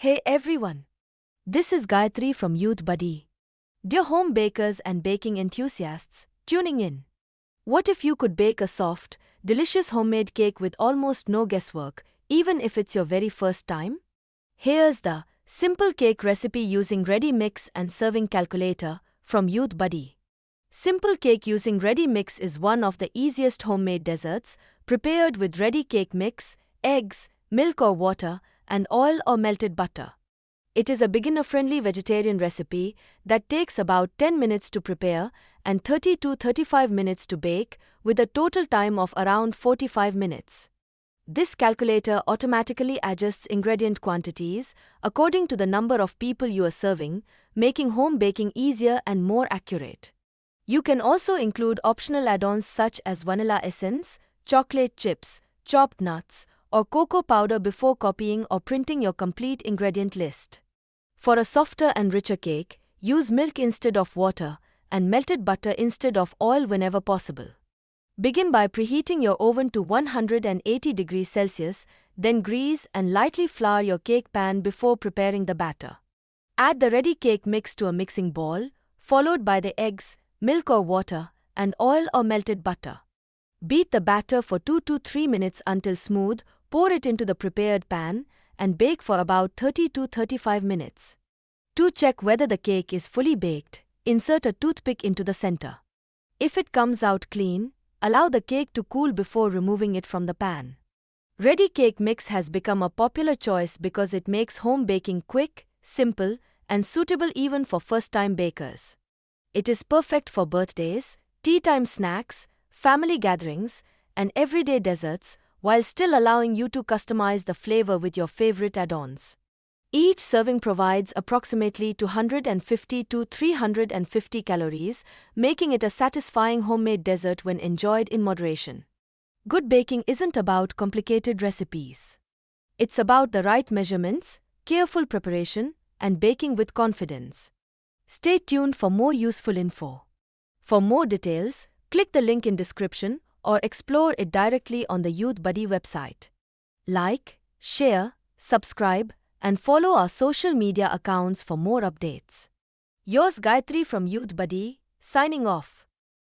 Hey everyone! This is Gayatri from Youthbuddy. Dear home bakers and baking enthusiasts, tuning in. What if you could bake a soft, delicious homemade cake with almost no guesswork, even if it's your very first time? Here's the simple cake recipe using ready mix and serving calculator from Youthbuddy. Simple cake using ready mix is one of the easiest homemade desserts, prepared with ready cake mix, eggs, milk or water, and oil or melted butter. It is a beginner-friendly vegetarian recipe that takes about 10 minutes to prepare and 30 to 35 minutes to bake, with a total time of around 45 minutes. This calculator automatically adjusts ingredient quantities according to the number of people you are serving, making home baking easier and more accurate. You can also include optional add-ons such as vanilla essence, chocolate chips, chopped nuts, or cocoa powder before copying or printing your complete ingredient list. For a softer and richer cake, use milk instead of water and melted butter instead of oil whenever possible. Begin by preheating your oven to 180 degrees Celsius, then grease and lightly flour your cake pan before preparing the batter. Add the ready cake mix to a mixing bowl, followed by the eggs, milk or water, and oil or melted butter. Beat the batter for 2 to 3 minutes until smooth, pour it into the prepared pan, and bake for about 30 to 35 minutes. To check whether the cake is fully baked, insert a toothpick into the center. If it comes out clean, allow the cake to cool before removing it from the pan. Ready cake mix has become a popular choice because it makes home baking quick, simple, and suitable even for first-time bakers. It is perfect for birthdays, tea-time snacks, family gatherings, and everyday desserts, while still allowing you to customize the flavor with your favorite add-ons. Each serving provides approximately 250 to 350 calories, making it a satisfying homemade dessert when enjoyed in moderation. Good baking isn't about complicated recipes. It's about the right measurements, careful preparation, and baking with confidence. Stay tuned for more useful info. For more details, click the link in description or explore it directly on the Youthbuddy website. Like, share, subscribe, and follow our social media accounts for more updates. Yours Gayatri from Youthbuddy, signing off.